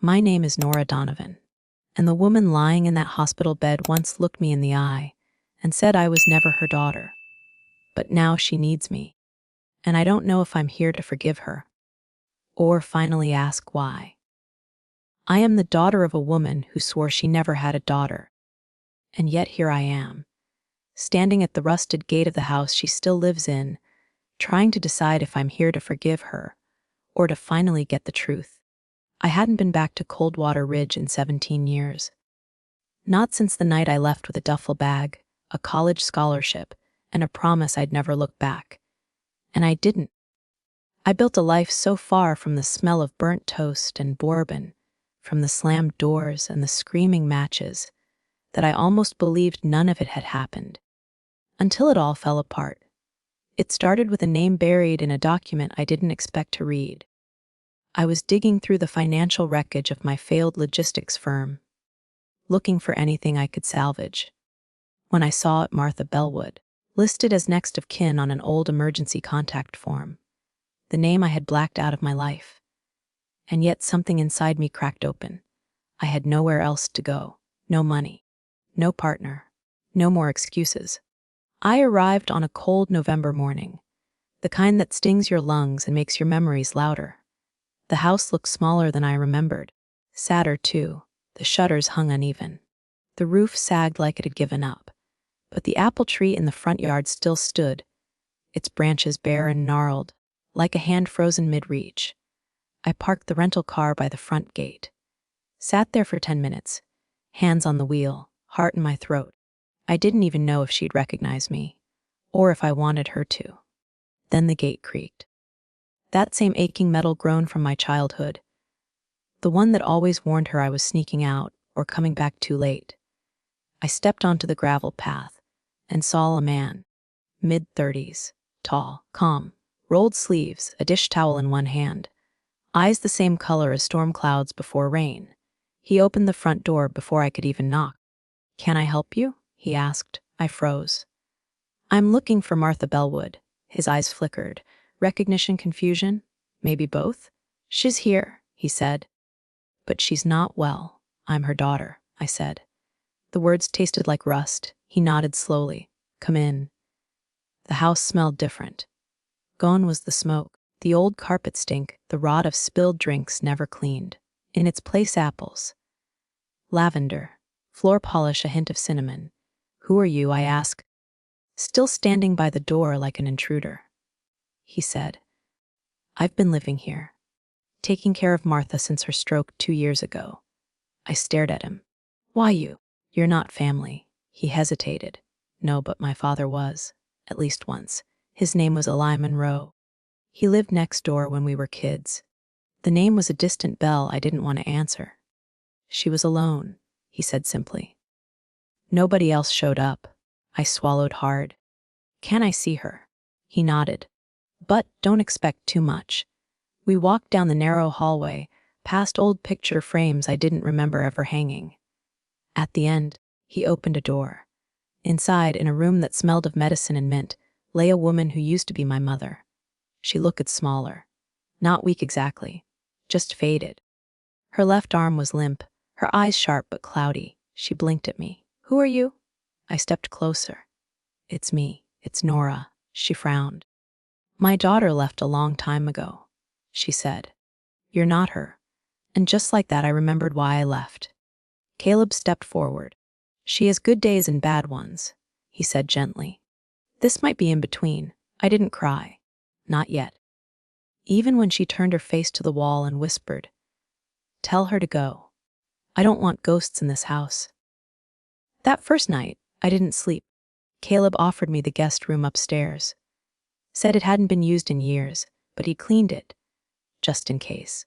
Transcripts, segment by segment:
My name is Nora Donovan, and the woman lying in that hospital bed once looked me in the eye and said I was never her daughter. But now she needs me, and I don't know if I'm here to forgive her or finally ask why. I am the daughter of a woman who swore she never had a daughter, and yet here I am, standing at the rusted gate of the house she still lives in, trying to decide if I'm here to forgive her or to finally get the truth. I hadn't been back to Coldwater Ridge in 17 years. Not since the night I left with a duffel bag, a college scholarship, and a promise I'd never look back. And I didn't. I built a life so far from the smell of burnt toast and bourbon, from the slammed doors and the screaming matches, that I almost believed none of it had happened. Until it all fell apart. It started with a name buried in a document I didn't expect to read. I was digging through the financial wreckage of my failed logistics firm, looking for anything I could salvage, when I saw it Martha Bellwood, listed as next of kin on an old emergency contact form, the name I had blacked out of my life. And yet something inside me cracked open. I had nowhere else to go, no money, no partner, no more excuses. I arrived on a cold November morning, the kind that stings your lungs and makes your memories louder. The house looked smaller than I remembered, sadder too. The shutters hung uneven. The roof sagged like it had given up, but the apple tree in the front yard still stood, its branches bare and gnarled, like a hand frozen mid-reach. I parked the rental car by the front gate, sat there for 10 minutes, hands on the wheel, heart in my throat. I didn't even know if she'd recognize me, or if I wanted her to. Then the gate creaked. That same aching metal groan from my childhood, the one that always warned her I was sneaking out or coming back too late. I stepped onto the gravel path and saw a man, mid-30s, tall, calm, rolled sleeves, a dish towel in one hand, eyes the same color as storm clouds before rain. He opened the front door before I could even knock. "Can I help you?" he asked. I froze. "I'm looking for Martha Bellwood." His eyes flickered. Recognition, confusion? Maybe both? "She's here," he said. "But she's not well. I'm her daughter," I said. The words tasted like rust. He nodded slowly. "Come in." The house smelled different. Gone was the smoke, the old carpet stink, the rot of spilled drinks never cleaned. In its place, apples. Lavender. Floor polish, a hint of cinnamon. "Who are you?" I asked, still standing by the door like an intruder. He said, "I've been living here, taking care of Martha since her stroke 2 years ago." I stared at him. "Why you? You're not family." He hesitated. "No, but my father was, at least once. His name was Eli Monroe. He lived next door when we were kids." The name was a distant bell I didn't want to answer. "She was alone," he said simply. "Nobody else showed up." I swallowed hard. "Can I see her?" He nodded. "But don't expect too much." We walked down the narrow hallway, past old picture frames I didn't remember ever hanging. At the end, he opened a door. Inside, in a room that smelled of medicine and mint, lay a woman who used to be my mother. She looked smaller. Not weak exactly, just faded. Her left arm was limp, her eyes sharp but cloudy. She blinked at me. "Who are you?" I stepped closer. "It's me. It's Nora." She frowned. "My daughter left a long time ago," she said. "You're not her." And just like that, I remembered why I left. Caleb stepped forward. "She has good days and bad ones," he said gently. "This might be in between." I didn't cry. Not yet. Even when she turned her face to the wall and whispered, "Tell her to go. I don't want ghosts in this house." That first night, I didn't sleep. Caleb offered me the guest room upstairs. Said it hadn't been used in years, but he cleaned it, just in case.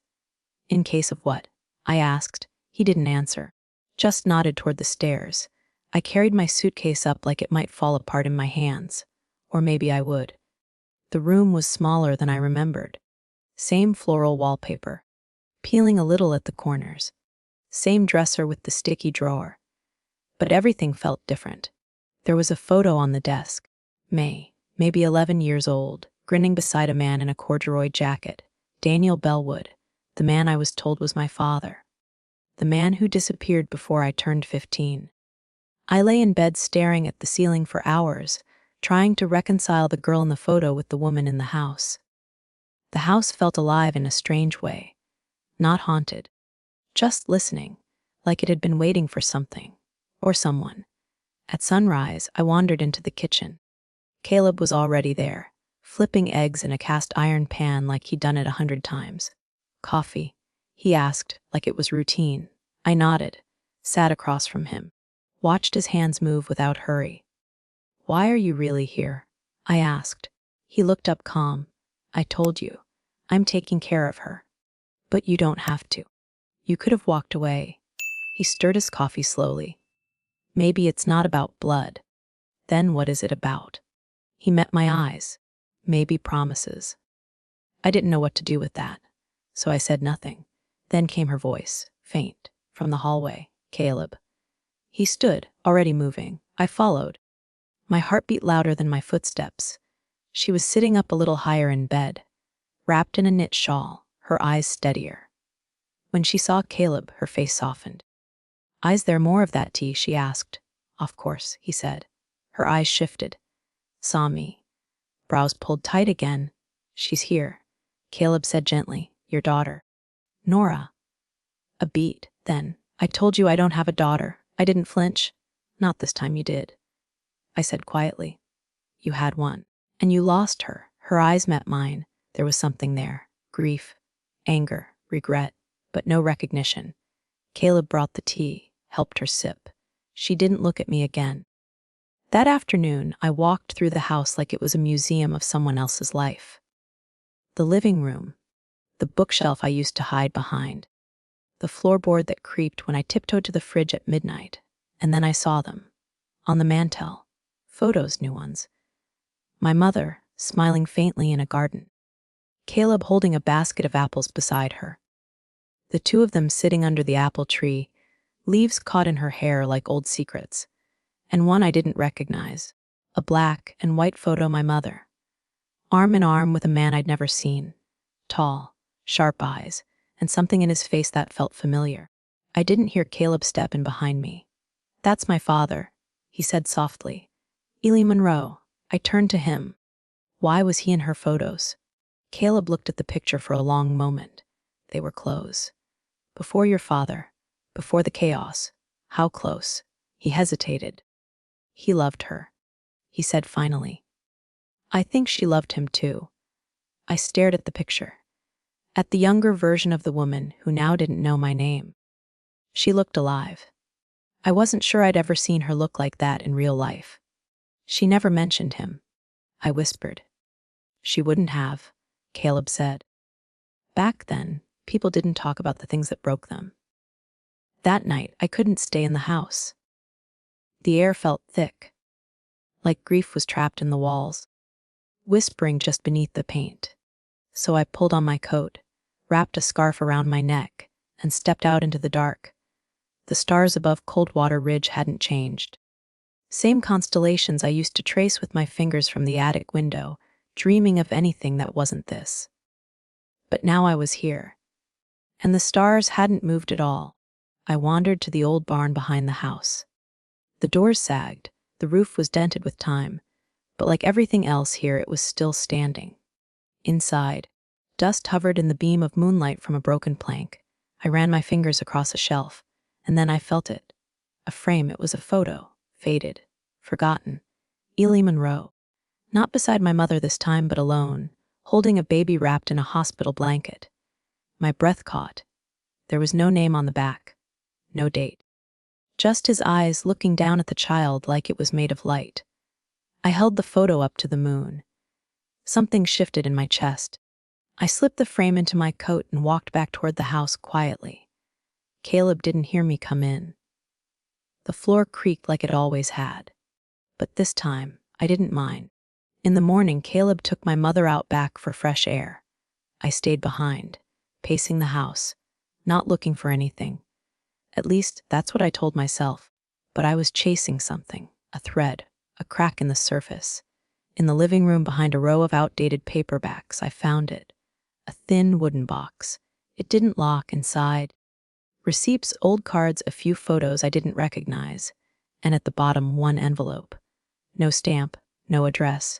"In case of what?" I asked. He didn't answer, just nodded toward the stairs. I carried my suitcase up like it might fall apart in my hands, or maybe I would. The room was smaller than I remembered. Same floral wallpaper, peeling a little at the corners. Same dresser with the sticky drawer. But everything felt different. There was a photo on the desk. May, maybe 11 years old, grinning beside a man in a corduroy jacket. Daniel Bellwood, the man I was told was my father. The man who disappeared before I turned 15. I lay in bed staring at the ceiling for hours, trying to reconcile the girl in the photo with the woman in the house. The house felt alive in a strange way. Not haunted. Just listening, like it had been waiting for something. Or someone. At sunrise, I wandered into the kitchen. Caleb was already there, flipping eggs in a cast iron pan like he'd done it 100 times. "Coffee?" he asked, like it was routine. I nodded, sat across from him, watched his hands move without hurry. "Why are you really here?" I asked. He looked up calm. "I told you. I'm taking care of her. But you don't have to. You could have walked away." He stirred his coffee slowly. "Maybe it's not about blood. Then what is it about?" He met my eyes. "Maybe promises." I didn't know what to do with that, so I said nothing. Then came her voice, faint, from the hallway. "Caleb." He stood, already moving. I followed. My heart beat louder than my footsteps. She was sitting up a little higher in bed, wrapped in a knit shawl, her eyes steadier. When she saw Caleb, her face softened. "Is there more of that tea?" she asked. "Of course," he said. Her eyes shifted. Saw me. Brows pulled tight again. "She's here," Caleb said gently. "Your daughter." "Nora." A beat, then. "I told you I don't have a daughter." I didn't flinch. "Not this time you did," I said quietly. "You had one. And you lost her." Her eyes met mine. There was something there. Grief, anger, regret, but no recognition. Caleb brought the tea, helped her sip. She didn't look at me again. That afternoon, I walked through the house like it was a museum of someone else's life. The living room, the bookshelf I used to hide behind, the floorboard that creaked when I tiptoed to the fridge at midnight, and then I saw them. On the mantel, photos, new ones. My mother, smiling faintly in a garden. Caleb holding a basket of apples beside her. The two of them sitting under the apple tree, leaves caught in her hair like old secrets. And one I didn't recognize, a black and white photo of my mother. Arm in arm with a man I'd never seen. Tall, sharp eyes, and something in his face that felt familiar. I didn't hear Caleb step in behind me. "That's my father," he said softly. "Ely Monroe." I turned to him. Why was he in her photos? Caleb looked at the picture for a long moment. They were close. "Before your father, before the chaos. How close?" He hesitated. "He loved her," he said finally. "I think she loved him too." I stared at the picture. At the younger version of the woman who now didn't know my name. She looked alive. I wasn't sure I'd ever seen her look like that in real life. "She never mentioned him," I whispered. "She wouldn't have," Caleb said. Back then, people didn't talk about the things that broke them. That night, I couldn't stay in the house. The air felt thick, like grief was trapped in the walls, whispering just beneath the paint. So I pulled on my coat, wrapped a scarf around my neck, and stepped out into the dark. The stars above Coldwater Ridge hadn't changed. Same constellations I used to trace with my fingers from the attic window, dreaming of anything that wasn't this. But now I was here, and the stars hadn't moved at all. I wandered to the old barn behind the house. The doors sagged, the roof was dented with time, but like everything else here, it was still standing. Inside, dust hovered in the beam of moonlight from a broken plank. I ran my fingers across a shelf, and then I felt it. A frame. It was a photo, faded, forgotten. Ely Monroe. Not beside my mother this time, but alone, holding a baby wrapped in a hospital blanket. My breath caught. There was no name on the back, no date. Just his eyes looking down at the child like it was made of light. I held the photo up to the moon. Something shifted in my chest. I slipped the frame into my coat and walked back toward the house quietly. Caleb didn't hear me come in. The floor creaked like it always had. But this time, I didn't mind. In the morning, Caleb took my mother out back for fresh air. I stayed behind, pacing the house, not looking for anything. At least, that's what I told myself. But I was chasing something, a thread, a crack in the surface. In the living room behind a row of outdated paperbacks, I found it. A thin wooden box. It didn't lock inside. Receipts, old cards, a few photos I didn't recognize, and at the bottom, one envelope. No stamp, no address.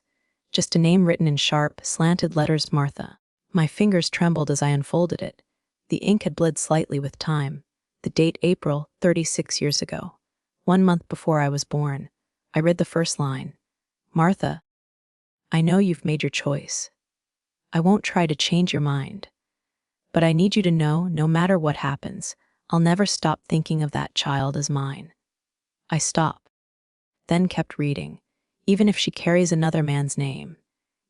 Just a name written in sharp, slanted letters, Martha. My fingers trembled as I unfolded it. The ink had bled slightly with time. The date April, 36 years ago. 1 month before I was born. I read the first line. Martha, I know you've made your choice. I won't try to change your mind. But I need you to know, no matter what happens, I'll never stop thinking of that child as mine. I stopped, then kept reading. Even if she carries another man's name,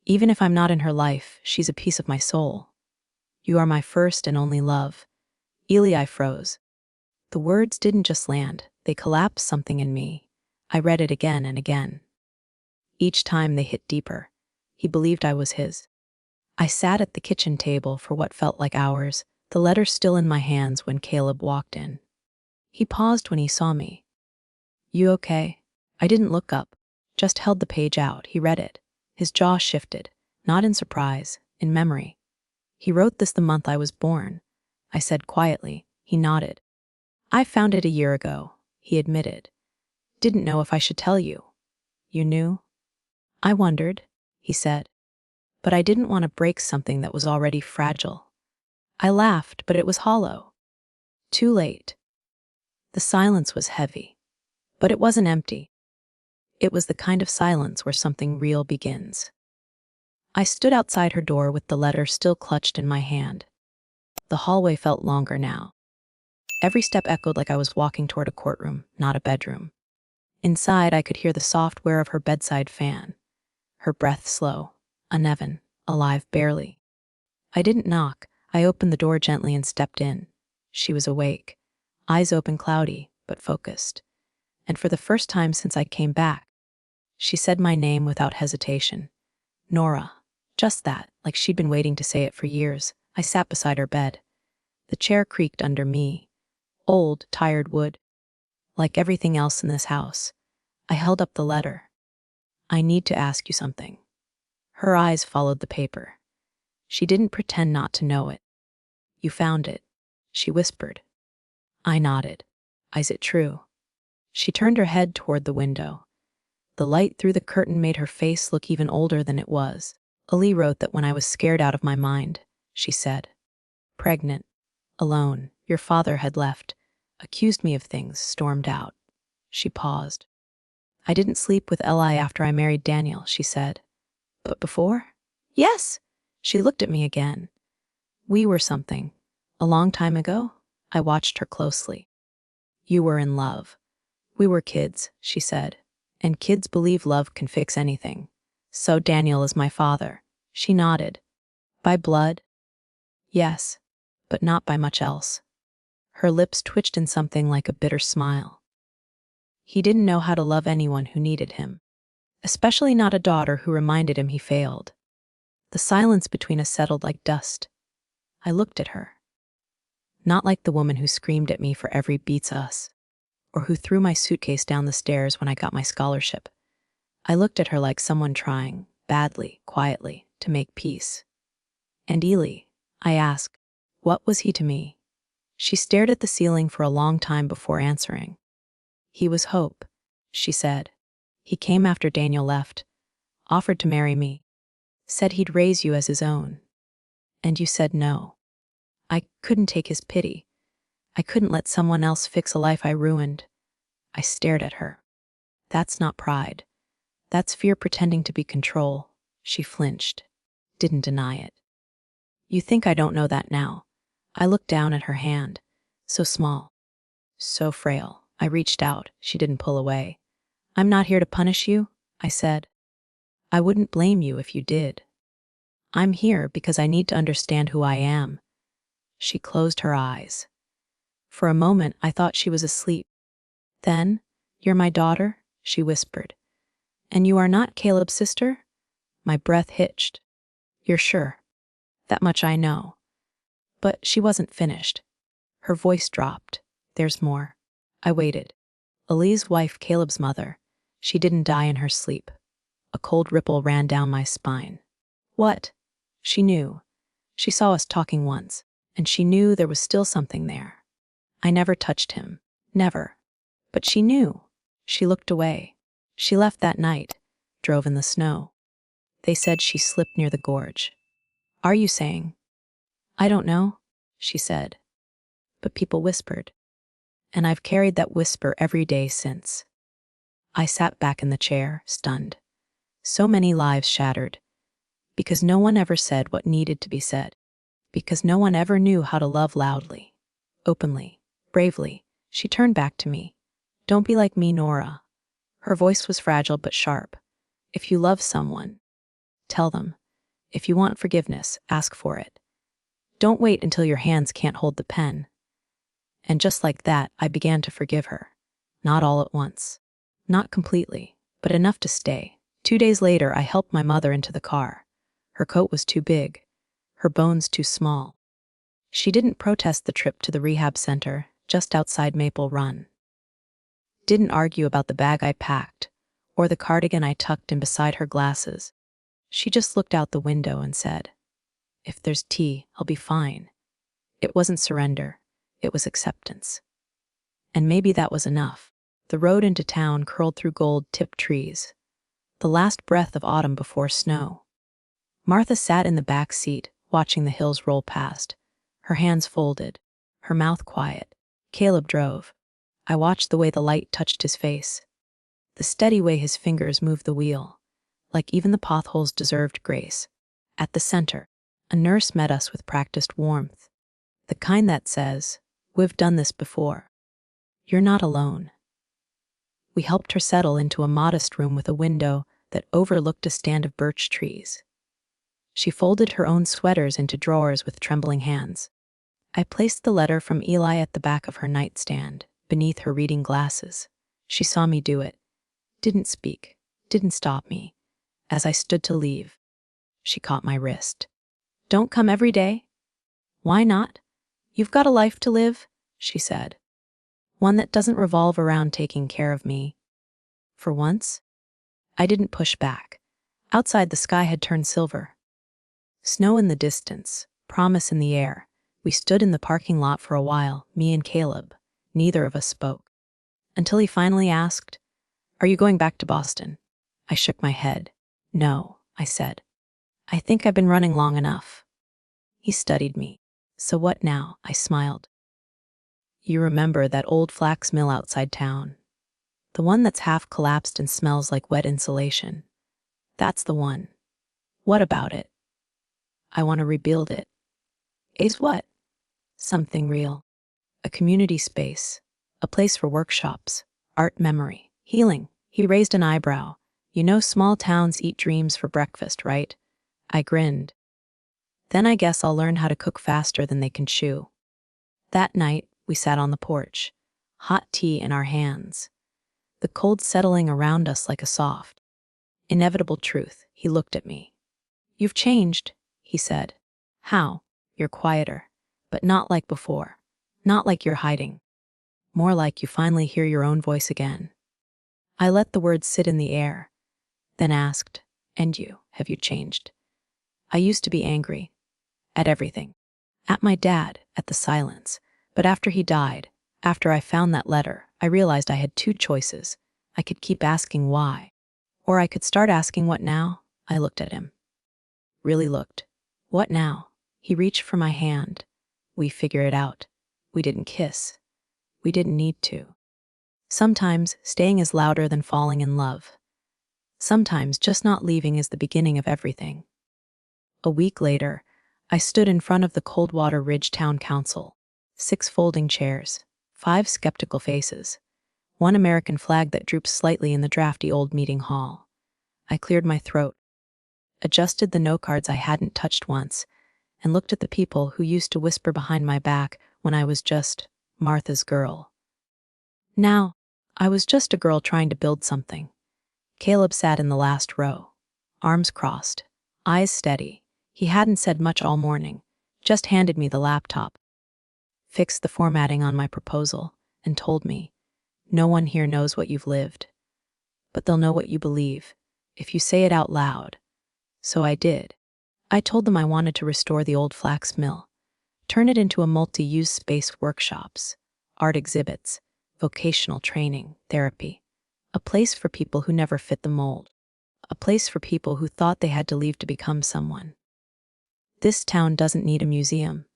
even if I'm not in her life, she's a piece of my soul. You are my first and only love. Ely, I froze. The words didn't just land, they collapsed something in me. I read it again and again. Each time they hit deeper. He believed I was his. I sat at the kitchen table for what felt like hours, the letter still in my hands when Caleb walked in. He paused when he saw me. You okay? I didn't look up, just held the page out. He read it. His jaw shifted, not in surprise, in memory. He wrote this the month I was born. I said quietly. He nodded. I found it a year ago, he admitted. Didn't know if I should tell you. You knew? I wondered, he said. But I didn't want to break something that was already fragile. I laughed, but it was hollow. Too late. The silence was heavy, but it wasn't empty. It was the kind of silence where something real begins. I stood outside her door with the letter still clutched in my hand. The hallway felt longer now. Every step echoed like I was walking toward a courtroom, not a bedroom. Inside, I could hear the soft whir of her bedside fan. Her breath slow, uneven, alive barely. I didn't knock. I opened the door gently and stepped in. She was awake, eyes open, cloudy, but focused. And for the first time since I came back, she said my name without hesitation. Nora. Just that, like she'd been waiting to say it for years. I sat beside her bed. The chair creaked under me. Old, tired wood. Like everything else in this house. I held up the letter. I need to ask you something. Her eyes followed the paper. She didn't pretend not to know it. You found it, she whispered. I nodded. Is it true? She turned her head toward the window. The light through the curtain made her face look even older than it was. Ali wrote that when I was scared out of my mind, she said. Pregnant. Alone. Your father had left. Accused me of things, stormed out. She paused. I didn't sleep with Eli after I married Daniel, she said. But before? Yes. She looked at me again. We were something. A long time ago? I watched her closely. You were in love. We were kids, she said. And kids believe love can fix anything. So Daniel is my father. She nodded. By blood? Yes, but not by much else. Her lips twitched in something like a bitter smile. He didn't know how to love anyone who needed him, especially not a daughter who reminded him he failed. The silence between us settled like dust. I looked at her. Not like the woman who screamed at me for every beats us, or who threw my suitcase down the stairs when I got my scholarship. I looked at her like someone trying, badly, quietly, to make peace. And Ely, I asked, what was he to me? She stared at the ceiling for a long time before answering. He was hope, she said. He came after Daniel left, offered to marry me, said he'd raise you as his own. And you said no. I couldn't take his pity. I couldn't let someone else fix a life I ruined. I stared at her. That's not pride. That's fear pretending to be control. She flinched, didn't deny it. You think I don't know that now? I looked down at her hand, so small, so frail. I reached out. She didn't pull away. I'm not here to punish you, I said. I wouldn't blame you if you did. I'm here because I need to understand who I am. She closed her eyes. For a moment, I thought she was asleep. Then, you're my daughter, she whispered. And you are not Caleb's sister? My breath hitched. You're sure? That much I know. But she wasn't finished. Her voice dropped. There's more. I waited. Ali's wife, Caleb's mother. She didn't die in her sleep. A cold ripple ran down my spine. What? She knew. She saw us talking once, and she knew there was still something there. I never touched him. Never. But she knew. She looked away. She left that night, drove in the snow. They said she slipped near the gorge. Are you saying? I don't know, she said. But people whispered. And I've carried that whisper every day since. I sat back in the chair, stunned. So many lives shattered. Because no one ever said what needed to be said. Because no one ever knew how to love loudly, openly, bravely. She turned back to me. Don't be like me, Nora. Her voice was fragile but sharp. If you love someone, tell them. If you want forgiveness, ask for it. Don't wait until your hands can't hold the pen. And just like that, I began to forgive her. Not all at once. Not completely, but enough to stay. 2 days later, I helped my mother into the car. Her coat was too big. Her bones too small. She didn't protest the trip to the rehab center, just outside Maple Run. Didn't argue about the bag I packed, or the cardigan I tucked in beside her glasses. She just looked out the window and said, "If there's tea, I'll be fine." It wasn't surrender, it was acceptance. And maybe that was enough. The road into town curled through gold-tipped trees, the last breath of autumn before snow. Martha sat in the back seat, watching the hills roll past, her hands folded, her mouth quiet. Caleb drove. I watched the way the light touched his face, the steady way his fingers moved the wheel, like even the potholes deserved grace. At the center, a nurse met us with practiced warmth, the kind that says, "We've done this before. You're not alone." We helped her settle into a modest room with a window that overlooked a stand of birch trees. She folded her own sweaters into drawers with trembling hands. I placed the letter from Eli at the back of her nightstand, beneath her reading glasses. She saw me do it. Didn't speak, didn't stop me. As I stood to leave, she caught my wrist. "Don't come every day?" "Why not? You've got a life to live," she said. "One that doesn't revolve around taking care of me." For once, I didn't push back. Outside, the sky had turned silver. Snow in the distance, promise in the air. We stood in the parking lot for a while, me and Caleb. Neither of us spoke. Until he finally asked, "Are you going back to Boston?" I shook my head. "No," I said. "I think I've been running long enough." He studied me. "So what now?" I smiled. "You remember that old flax mill outside town? The one that's half collapsed and smells like wet insulation. That's the one. What about it?" "I want to rebuild it." "Is what?" "Something real. A community space. A place for workshops, art, memory, healing." He raised an eyebrow. "You know small towns eat dreams for breakfast, right?" I grinned. "Then I guess I'll learn how to cook faster than they can chew." That night, we sat on the porch, hot tea in our hands, the cold settling around us like a soft, inevitable truth. He looked at me. "You've changed," he said. "How?" "You're quieter, but not like before. Not like you're hiding. More like you finally hear your own voice again." I let the words sit in the air, then asked, "And you, have you changed?" "I used to be angry. At everything. At my dad, at the silence. But after he died, after I found that letter, I realized I had two choices. I could keep asking why, or I could start asking what now." I looked at him. Really looked. "What now?" He reached for my hand. "We figure it out. We didn't kiss. We didn't need to. Sometimes staying is louder than falling in love. Sometimes just not leaving is the beginning of everything." A week later, I stood in front of the Coldwater Ridge Town Council. 6 folding chairs, 5 skeptical faces, 1 American flag that drooped slightly in the drafty old meeting hall. I cleared my throat, adjusted the note cards I hadn't touched once, and looked at the people who used to whisper behind my back when I was just Martha's girl. Now, I was just a girl trying to build something. Caleb sat in the last row, arms crossed, eyes steady. He hadn't said much all morning, just handed me the laptop, fixed the formatting on my proposal, and told me, "No one here knows what you've lived, but they'll know what you believe if you say it out loud." So I did. I told them I wanted to restore the old flax mill, turn it into a multi-use space, workshops, art exhibits, vocational training, therapy. A place for people who never fit the mold. A place for people who thought they had to leave to become someone. This town doesn't need a museum,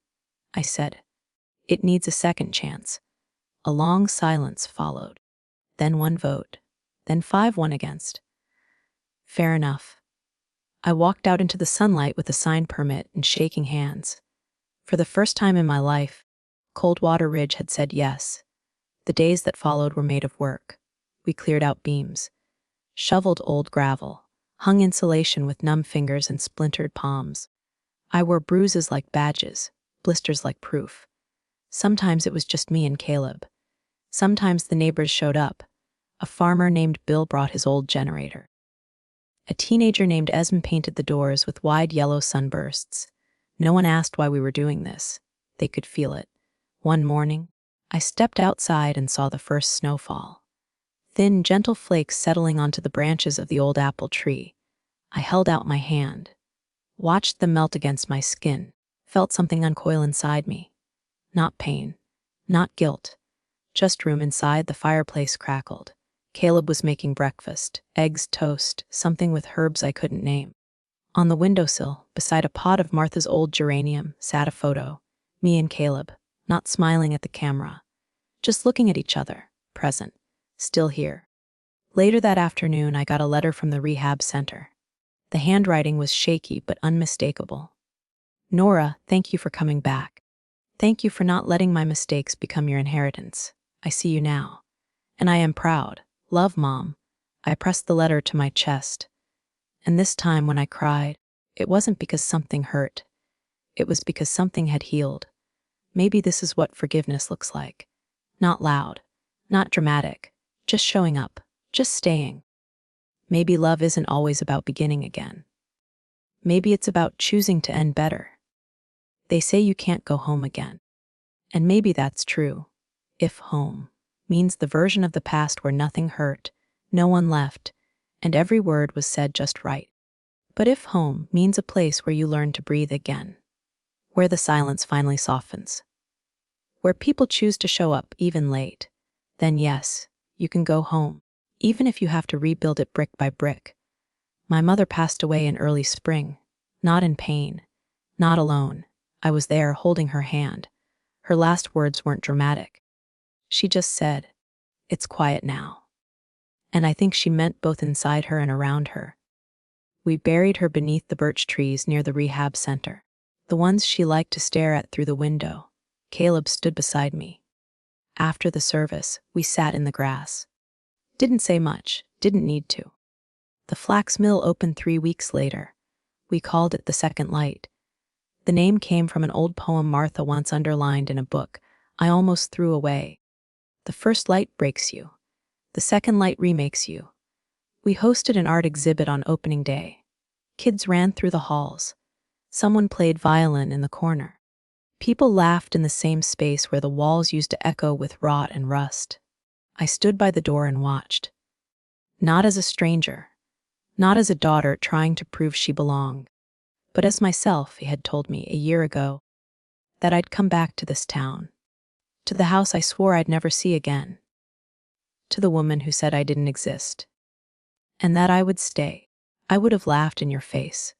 I said. It needs a second chance. A long silence followed. Then one vote. Then 5-1 against. Fair enough. I walked out into the sunlight with a sign permit and shaking hands. For the first time in my life, Coldwater Ridge had said yes. The days that followed were made of work. We cleared out beams, shoveled old gravel, hung insulation with numb fingers and splintered palms. I wore bruises like badges, blisters like proof. Sometimes it was just me and Caleb. Sometimes the neighbors showed up. A farmer named Bill brought his old generator. A teenager named Esm painted the doors with wide yellow sunbursts. No one asked why we were doing this. They could feel it. One morning, I stepped outside and saw the first snowfall. Thin, gentle flakes settling onto the branches of the old apple tree. I held out my hand, watched them melt against my skin, felt something uncoil inside me. Not pain, not guilt, just room. Inside. The fireplace crackled. Caleb was making breakfast, eggs, toast, something with herbs I couldn't name. On the windowsill, beside a pot of Martha's old geranium, sat a photo. Me and Caleb, not smiling at the camera, just looking at each other, present, still here. Later that afternoon, I got a letter from the rehab center. The handwriting was shaky but unmistakable. Nora, thank you for coming back. Thank you for not letting my mistakes become your inheritance. I see you now. And I am proud. Love, Mom. I pressed the letter to my chest. And this time when I cried, it wasn't because something hurt. It was because something had healed. Maybe this is what forgiveness looks like. Not loud, not dramatic, just showing up, just staying. Maybe love isn't always about beginning again. Maybe it's about choosing to end better. They say you can't go home again. And maybe that's true. If home means the version of the past where nothing hurt, no one left, and every word was said just right. But if home means a place where you learn to breathe again, where the silence finally softens, where people choose to show up even late, then yes, you can go home, even if you have to rebuild it brick by brick. My mother passed away in early spring, not in pain, not alone. I was there holding her hand. Her last words weren't dramatic. She just said, "It's quiet now." And I think she meant both inside her and around her. We buried her beneath the birch trees near the rehab center, the ones she liked to stare at through the window. Caleb stood beside me. After the service, we sat in the grass. Didn't say much, didn't need to. The flax mill opened 3 weeks later. We called it the Second Light. The name came from an old poem Martha once underlined in a book I almost threw away. The first light breaks you. The second light remakes you. We hosted an art exhibit on opening day. Kids ran through the halls. Someone played violin in the corner. People laughed in the same space where the walls used to echo with rot and rust. I stood by the door and watched. Not as a stranger, not as a daughter trying to prove she belonged, but as myself. He had told me a year ago that I'd come back to this town, to the house I swore I'd never see again, to the woman who said I didn't exist, and that I would stay. I would have laughed in your face.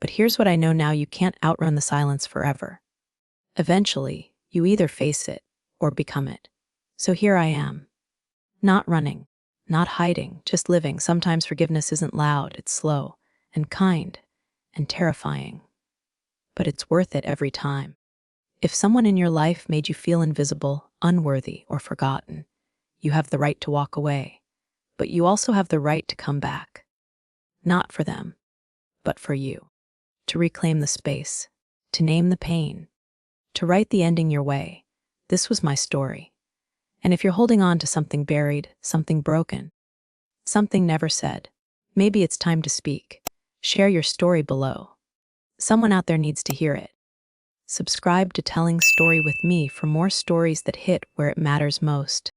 But here's what I know now: you can't outrun the silence forever. Eventually, you either face it or become it. So here I am. Not running, not hiding, just living. Sometimes forgiveness isn't loud, it's slow and kind and terrifying. But it's worth it every time. If someone in your life made you feel invisible, unworthy, or forgotten, you have the right to walk away. But you also have the right to come back. Not for them, but for you. To reclaim the space, to name the pain, to write the ending your way. This was my story. And if you're holding on to something buried, something broken, something never said, maybe it's time to speak. Share your story below. Someone out there needs to hear it. Subscribe to Telling Story with Me for more stories that hit where it matters most.